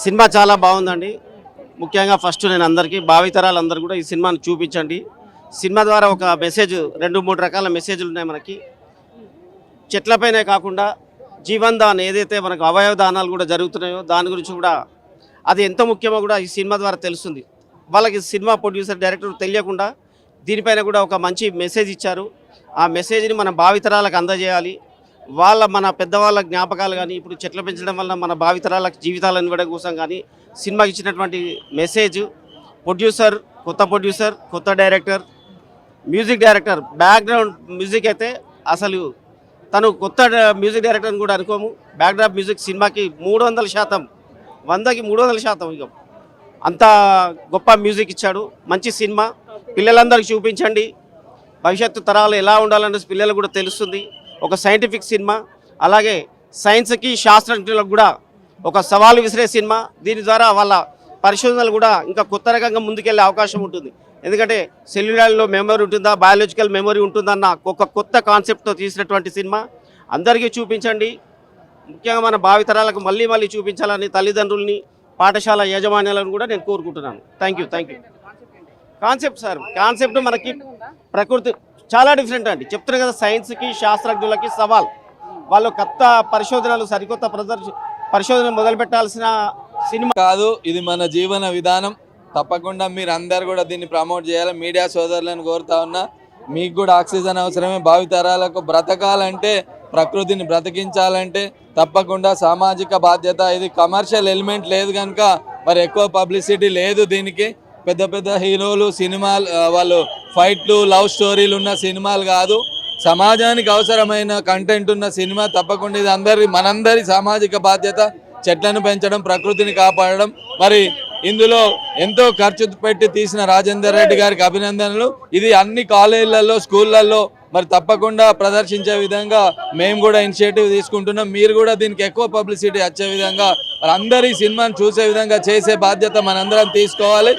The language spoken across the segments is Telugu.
సినిమా చాలా బాగుందండి. ముఖ్యంగా ఫస్ట్ నేను అందరికీ భావితరాలందరూ కూడా ఈ సినిమాను చూపించండి. సినిమా ద్వారా ఒక మెసేజ్ 2-3 రకాల మెసేజ్లు ఉన్నాయి మనకి. చెట్లపైనే కాకుండా జీవన్ దాన్ ఏదైతే మనకు అవయవ దానాలు కూడా జరుగుతున్నాయో దాని గురించి కూడా అది ఎంత ముఖ్యమో కూడా ఈ సినిమా ద్వారా తెలుస్తుంది. వాళ్ళకి సినిమా ప్రొడ్యూసర్ డైరెక్టర్ తెలియకుండా దీనిపైన కూడా ఒక మంచి మెసేజ్ ఇచ్చారు. ఆ మెసేజ్ని మన భావితరాలకు అందజేయాలి. మన పెద్దవాళ్ళ జ్ఞాపకాలు కానీ ఇప్పుడు చెట్లు పెంచడం వల్ల మన భావితరాలకు జీవితాలను ఇవ్వడం కోసం కానీ సినిమాకి ఇచ్చినటువంటి మెసేజ్ ప్రొడ్యూసర్, కొత్త director, music director, background music అయితే అసలు తను కొత్త మ్యూజిక్ డైరెక్టర్ని కూడా అనుకోము. బ్యాక్గ్రౌండ్ మ్యూజిక్ సినిమాకి 300%, 100కి 300% ఇక అంత గొప్ప మ్యూజిక్ ఇచ్చాడు. మంచి సినిమా పిల్లలందరికీ చూపించండి. భవిష్యత్తు తరాలు ఎలా ఉండాలనే పిల్లలకు కూడా తెలుస్తుంది. ఒక సైంటిఫిక్ సినిమా, అలాగే సైన్స్కి శాస్త్రజ్ఞులకు కూడా ఒక సవాలు విసిరే సినిమా. దీని ద్వారా వాళ్ళ పరిశోధనలు కూడా ఇంకా కొత్త రకంగా ముందుకెళ్లే అవకాశం ఉంటుంది. ఎందుకంటే సెల్యులార్లో మెమరీ ఉంటుందా, బయాలజికల్ మెమరీ ఉంటుందన్న ఒక కొత్త కాన్సెప్ట్తో తీసినటువంటి సినిమా అందరికీ చూపించండి. ముఖ్యంగా మన భావితరాలకు మళ్ళీ చూపించాలని తల్లిదండ్రుల్ని, పాఠశాల యాజమాన్యాలను కూడా నేను కోరుకుంటున్నాను. Thank you. కాన్సెప్ట్ మనకి ప్రకృతి చాలా డిఫరెంట్ అండి. చెప్తున్నారు కదా, సైన్స్కి శాస్త్రజ్ఞులకి సవాల్. వాళ్ళు కొత్త పరిశోధనలు, సరికొత్త పరిశోధనలు మొదలుపెట్టాల్సిన సినిమా కాదు. ఇది మన జీవన విధానం. తప్పకుండా మీరు అందరు కూడా దీన్ని ప్రమోట్ చేయాలి. మీడియా సోదరులను కోరుతా ఉన్నా, మీకు కూడా ఆక్సిజన్ అవసరమే. భావితరాలకు బ్రతకాలంటే, ప్రకృతిని బ్రతికించాలంటే తప్పకుండా సామాజిక బాధ్యత. ఇది కమర్షియల్ ఎలిమెంట్ లేదు కనుక మరి ఎక్కువ పబ్లిసిటీ లేదు దీనికి. పెద్ద హీరోలు సినిమాలు, వాళ్ళు ఫైట్లు, లవ్ స్టోరీలు ఉన్న సినిమాలు కాదు. సమాజానికి అవసరమైన కంటెంట్ ఉన్న సినిమా. తప్పకుండా ఇది మనందరి సామాజిక బాధ్యత. చెట్లను పెంచడం, ప్రకృతిని కాపాడడం. మరి ఇందులో ఎంతో ఖర్చు పెట్టి తీసిన రాజేందర్ రెడ్డి గారికి అభినందనలు. ఇది అన్ని కాలేజీలలో, స్కూళ్ళల్లో మరి తప్పకుండా ప్రదర్శించే విధంగా మేము కూడా ఇనిషియేటివ్ తీసుకుంటున్నాం. మీరు కూడా దీనికి ఎక్కువ పబ్లిసిటీ వచ్చే విధంగా, మరి అందరి సినిమాను చూసే విధంగా చేసే బాధ్యత మనందరం తీసుకోవాలి.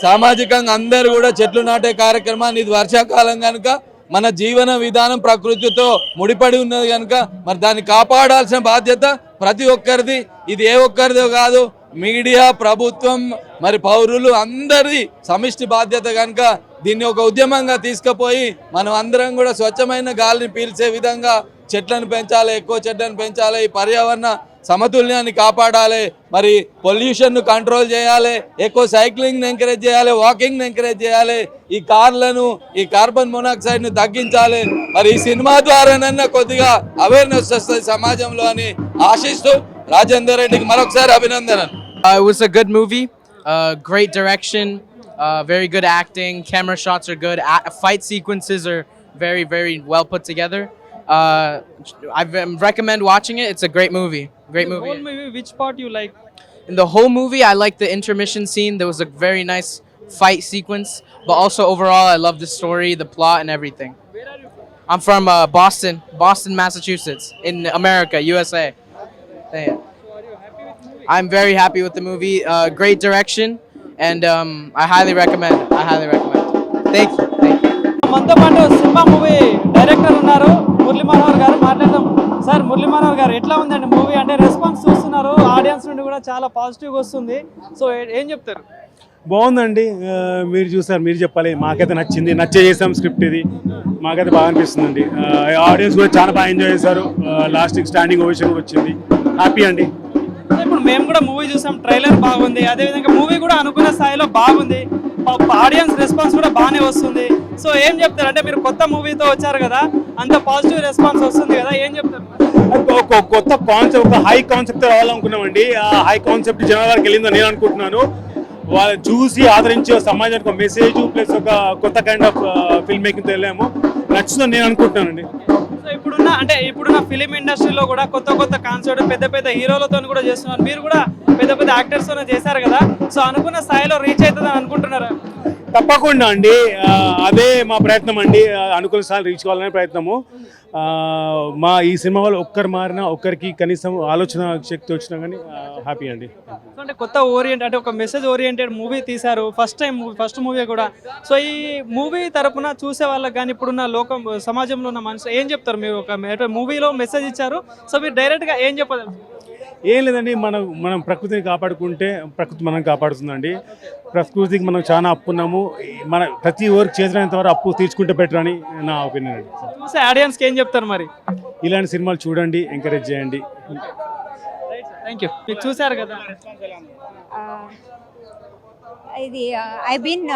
సామాజికంగా అందరూ కూడా చెట్లు నాటే కార్యక్రమాన్ని, ఇది వర్షాకాలం కనుక మన జీవన విధానం ప్రకృతితో ముడిపడి ఉన్నది కనుక మరి దాన్ని కాపాడాల్సిన బాధ్యత ప్రతి ఒక్కరిది. ఇది ఏ ఒక్కరిదో కాదు, మీడియా, ప్రభుత్వం, మరి పౌరులు అందరి సమిష్టి బాధ్యత కనుక దీన్ని ఒక ఉద్యమంగా తీసుకుపోయి మనం అందరం కూడా స్వచ్ఛమైన గాలిని పీల్చే విధంగా చెట్లను పెంచాలి, ఎక్కువ చెట్లను పెంచాలి, ఈ పర్యావరణ సమతుల్యాన్ని కాపాడాలి, మరి పొల్యూషన్ను కంట్రోల్ చేయాలి, ఎక్కువ సైక్లింగ్ని ఎంకరేజ్ చేయాలి, వాకింగ్ని ఎంకరేజ్ చేయాలి, ఈ కార్లను, ఈ కార్బన్ మోనాక్సైడ్ను తగ్గించాలి. మరి ఈ సినిమా ద్వారానన్నా కొద్దిగా అవేర్నెస్ వస్తుంది సమాజంలో అని ఆశిస్తూ రాజేందర్ రెడ్డికి మరొకసారి అభినందనలు. It was a good movie, great direction, very good acting, camera shots are good, fight sequences are very well put together. I recommend watching it. It's a great movie. Great movie. The whole movie, which part you like? In the whole movie, I like the intermission scene. There was a very nice fight sequence, but also overall, I love the story, the plot, and everything. Where are you from? I'm from Boston, Massachusetts, in America, USA. Yeah. So are you happy with the movie? I'm very happy with the movie. Great direction, and I highly recommend. Thank you. మనతో పాటు సినిమా మూవీ డైరెక్టర్ ఉన్నారు మురళీ మనోహర్ గారు, మాట్లాడదాం. సార్, మురళీ మనోహర్ గారు, ఎట్లా ఉందండి మూవీ? అంటే రెస్పాన్స్ చూస్తున్నారు, ఆడియన్స్ నుండి కూడా చాలా పాజిటివ్గా వస్తుంది. సో ఏం చెప్తారు? బాగుందండి. మీరు చూసారు, మీరు చెప్పాలి. మాకైతే నచ్చింది, చేసాం స్క్రిప్ట్. ఇది మాకైతే బాగా అనిపిస్తుందండి. ఆడియన్స్ కూడా చాలా బాగా ఎంజాయ్ చేశారు. లాస్ట్కి స్టాండింగ్ ఓవేషన్ కూడా వచ్చింది. హ్యాపీ అండి. ఇప్పుడు మేము కూడా మూవీ చూసాం, ట్రైలర్ బాగుంది, అదేవిధంగా మూవీ కూడా అనుకున్న స్థాయిలో బాగుంది, ఆడియన్స్ రెస్పాన్స్ కూడా బాగానే వస్తుంది. సో ఏం చెప్తారు? అంటే మీరు కొత్త మూవీతో వచ్చారు కదా, అంత పాజిటివ్ రెస్పాన్స్ వస్తుంది కదా, ఏం చెప్తారు? కొత్త కాన్సెప్ట్, ఒక హై కాన్సెప్ట్ రావాలనుకున్నామండి. ఆ హై కాన్సెప్ట్ జనాల వరకు వెళ్ళిందని నేను అనుకుంటున్నాను. వాళ్ళు చూసి ఆదరించి సమాజానికి ఒక మెసేజ్ ప్లస్ ఒక కొత్త కైండ్ ఆఫ్ ఫిల్మ్ మేకింగ్తో వెళ్ళాము. నచ్చుతుందని నేను అనుకుంటున్నానండి. సో ఇప్పుడున్న ఫిలిం ఇండస్ట్రీలో కూడా కొత్త కాన్సెప్ట్ పెద్ద హీరోలతో కూడా చేస్తున్నారు. మీరు కూడా పెద్ద యాక్టర్స్ తోనే చేశారు కదా, సో అనుకున్న స్థాయిలో రీచ్ అవుతుందని అనుకుంటున్నారా? తప్పకుండా అండి. అదే మా ప్రయత్నం అండి. అనుకున్న స్థాయి రీచ్ కావాలనే ప్రయత్నము. మా ఈ సినిమా వాళ్ళు ఒక్కరు మారినా, ఒక్కరికి కనీసం ఆలోచన శక్తి వచ్చినా కానీ హ్యాపీ అండి. అంటే కొత్త అంటే ఒక మెసేజ్ ఓరియంటెడ్ మూవీ తీశారు, ఫస్ట్ మూవీ కూడా. సో ఈ మూవీ తరపున చూసే వాళ్ళకి కానీ ఇప్పుడున్న సమాజంలో ఉన్న మనుషులు ఏం చెప్తారు? మీరు ఒక మూవీలో మెసేజ్ ఇచ్చారు, సో మీరు డైరెక్ట్గా ఏం చెప్పదు? ఏం లేదండి, మనం ప్రకృతిని కాపాడుకుంటే ప్రకృతి మనం కాపాడుతుందండి. ప్రకృతికి మనం చాలా అప్పు ఉన్నాము. మన ప్రతి వర్క్ చేసినంత వరకు అప్పు తీర్చుకుంటే బెటర్ అని నా ఒపీనియన్ అండి. చూసే ఆడియన్స్కి ఏం చెప్తారు మరి? ఇలాంటి సినిమాలు చూడండి, ఎంకరేజ్ చేయండి. Thank you. మీరు చూశారు కదా, ఇది ఐ బీన్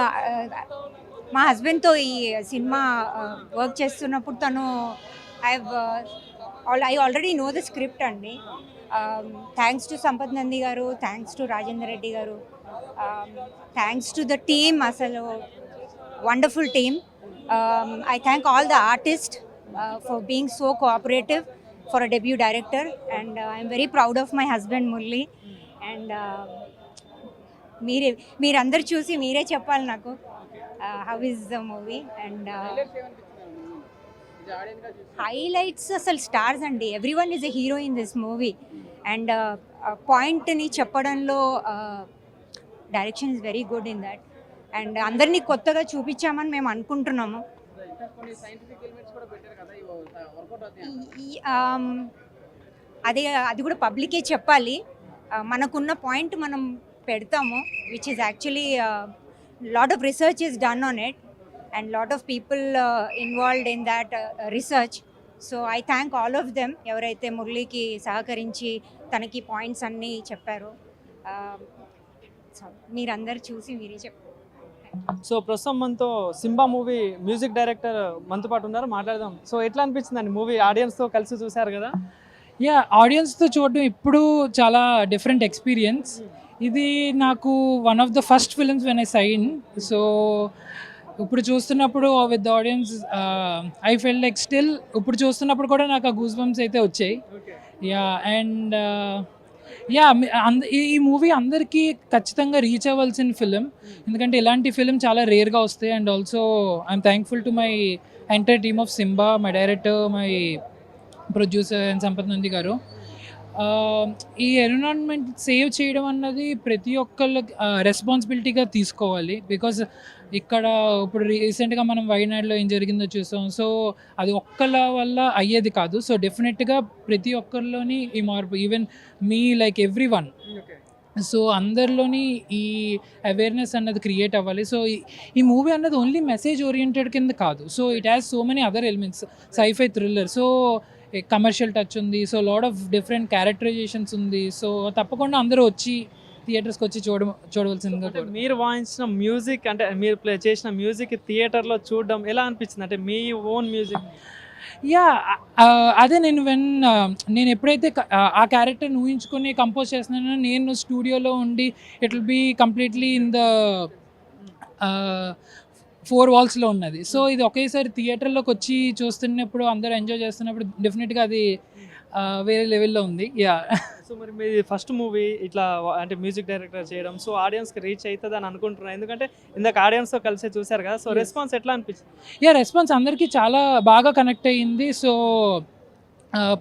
మా హస్బెండ్తో ఈ సినిమా వర్క్ చేస్తున్నప్పుడు తను I already know the script అండి. థ్యాంక్స్ టు సంపత్ నంది గారు, థ్యాంక్స్ టు రాజేందర్ రెడ్డి గారు, థ్యాంక్స్ టు ద టీమ్, అసలు wonderful team. I thank all the artist for being so cooperative for a debut director, and I'm very proud of my husband Murali. And మీరందరూ చూసి మీరే చెప్పాలి నాకు how is the movie. And highlights అసలు స్టార్స్ అండి, every one is a hero in this movie. And పాయింట్ని చెప్పడంలో direction is very good in that. And అందరినీ కొత్తగా చూపించామని మేము అనుకుంటున్నాము. అది కూడా పబ్లికే చెప్పాలి. మనకున్న పాయింట్ మనం పెడతాము, which is actually lot of research is done on it and lot of people involved in that research. So I thank all of them ఎవరైతే మురళికి సహకరించి తనకి పాయింట్స్ అన్నీ చెప్పారో. మీరందరూ చూసి మీరే చెప్పారు. సో ప్రస్తుతం మనతో సింబా మూవీ మ్యూజిక్ డైరెక్టర్ మనతో పాటు ఉన్నారు, మాట్లాడదాం. సో ఎట్లా అనిపించిందండి మూవీ? ఆడియన్స్తో కలిసి చూశారు కదా? ఆడియన్స్తో చూడడం ఇప్పుడు చాలా డిఫరెంట్ ఎక్స్పీరియన్స్. ఇది నాకు one of the first films when I sign. So ఇప్పుడు చూస్తున్నప్పుడు with the audience I fell like still ఇప్పుడు చూస్తున్నప్పుడు కూడా నాకు ఆ గూస్ బంప్స్ అయితే వచ్చాయి. అండ్ ఈ మూవీ అందరికీ ఖచ్చితంగా రీచ్ అవ్వాల్సిన ఫిలిం, ఎందుకంటే ఇలాంటి ఫిలిం చాలా రేర్గా వస్తాయి. And also I'm thankful to my entire team of Simba, my director, my producer and Sampath Nandi గారు. ఈ ఎన్విరాన్మెంట్ సేవ్ చేయడం అన్నది ప్రతి ఒక్కళ్ళ రెస్పాన్సిబిలిటీగా తీసుకోవాలి. బికాజ్ ఇక్కడ ఇప్పుడు రీసెంట్గా మనం వైనాడులో ఏం జరిగిందో చూసాం. సో అది ఒక్కళ్ళ వల్ల అయ్యేది కాదు. సో డెఫినెట్గా ప్రతి ఒక్కరిలోని ఈ మార్పు, ఈవెన్ మీ లైక్ ఎవ్రీ వన్, సో అందరిలోని ఈ అవేర్నెస్ అన్నది క్రియేట్ అవ్వాలి. సో ఈ మూవీ అన్నది ఓన్లీ మెసేజ్ ఓరియంటెడ్ కింద కాదు. So it has so many other elements, sci fi thriller, so commercial touch ఉంది, so lot of different characterisations ఉంది. సో తప్పకుండా అందరూ వచ్చి థియేటర్స్కి వచ్చి చూడవలసిందిగా. మీరు వాయించిన మ్యూజిక్, అంటే మీరు ప్లే చేసిన మ్యూజిక్ థియేటర్లో చూడడం ఎలా అనిపించింది? అంటే మీ ఓన్ మ్యూజిక్. అదే నేను ఎప్పుడైతే ఆ క్యారెక్టర్ని ఊహించుకొని కంపోజ్ చేస్తున్నానో, నేను స్టూడియోలో ఉండి it will be completely in the 4 walls ఉన్నది. సో ఇది ఒకేసారి థియేటర్లోకి వచ్చి చూస్తున్నప్పుడు, అందరూ ఎంజాయ్ చేస్తున్నప్పుడు డెఫినెట్గా అది వేరే లెవెల్లో ఉంది. సో మరి మీ ఫస్ట్ మూవీ ఇట్లా అంటే మ్యూజిక్ డైరెక్టర్ చేయడం, సో ఆడియన్స్కి రీచ్ అవుతుంది అని అనుకుంటున్నాను, ఎందుకంటే ఇందాక ఆడియన్స్తో కలిసి చూశారు కదా. సో రెస్పాన్స్ ఎట్లా అనిపించింది? రెస్పాన్స్ అందరికీ చాలా బాగా కనెక్ట్ అయ్యింది. సో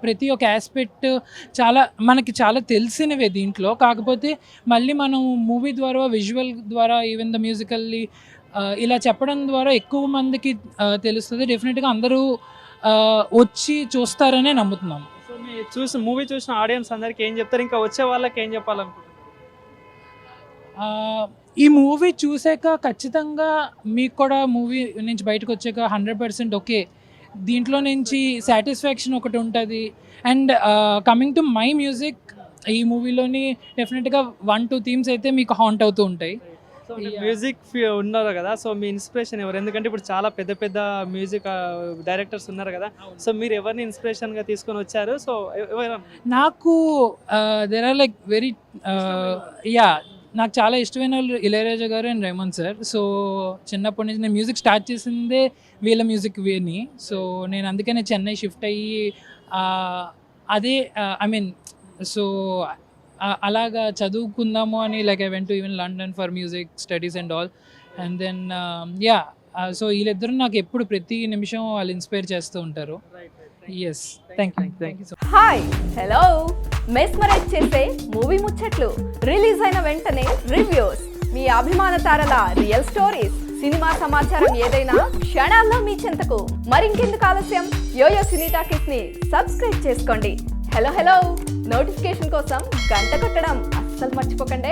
ప్రతి ఒక్క ఆస్పెక్ట్ మనకి చాలా తెలిసినవే దీంట్లో. కాకపోతే మళ్ళీ మనం మూవీ ద్వారా, విజువల్ ద్వారా, ఈవెన్ ద మ్యూజికల్లీ ఇలా చెప్పడం ద్వారా ఎక్కువ మందికి తెలుస్తుంది. డెఫినెట్గా అందరూ వచ్చి చూస్తారనే నమ్ముతున్నాం. సో మూవీ చూసిన ఆడియన్స్ అందరికి ఏం చెప్తారు, ఇంకా వచ్చే వాళ్ళకి ఏం చెప్పాలనుకుంటున్నారు? ఈ మూవీ చూసాక ఖచ్చితంగా మీకు కూడా మూవీ నుంచి బయటకు వచ్చాక 100% ఓకే, దీంట్లో నుంచి సాటిస్ఫాక్షన్ ఒకటి ఉంటుంది. And coming to my music, ఈ మూవీలోని డెఫినెట్గా 1-2 థీమ్స్ అయితే మీకు హాంట్ అవుతూ ఉంటాయి. సో మ్యూజిక్ ఉన్నారు కదా, సో మీ ఇన్స్పిరేషన్ ఎవరు? ఎందుకంటే ఇప్పుడు చాలా పెద్ద పెద్ద మ్యూజిక్ డైరెక్టర్స్ ఉన్నారు కదా, సో మీరు ఎవరిని ఇన్స్పిరేషన్గా తీసుకొని వచ్చారు? సో నాకు దెర్ ఆర్ లైక్ వెరీ నాకు చాలా ఇష్టమైన వాళ్ళు ఇళయరాజా గారు అండ్ రెహమాన్ సార్. సో చిన్నప్పటి నుంచి నేను మ్యూజిక్ స్టార్ట్ చేసిందే వీళ్ళ మ్యూజిక్ విని. సో నేను అందుకనే చెన్నై షిఫ్ట్ అయ్యి అదే ఐ మీన్ సో అలాగా చదువుకుందాము అని like I went to even London for music studies and all. And then so వీళ్ళిద్దరూ నాకు ఎప్పుడు ప్రతి నిమిషం వాళ్ళు ఇన్స్పైర్ చేస్తూ ఉంటారు. Yes, thank you. Hi, hello. Mesmerise చేసే మూవీ ముచ్చట్లు, రిలీజ్ అయిన వెంటనే రివ్యూస్, మీ అభిమాన తారల రియల్ స్టోరీస్, సినిమా సమాచారం ఏదైనా క్షణాల్లో మీ చెంతకు. మరింకెందుకు ఆలస్యం, యోయో సినీ టాకీస్ ని సబ్స్క్రైబ్ చేసుకోండి. హలో నోటిఫికేషన్ కోసం గంట కొట్టడం అస్సలు మర్చిపోకండి.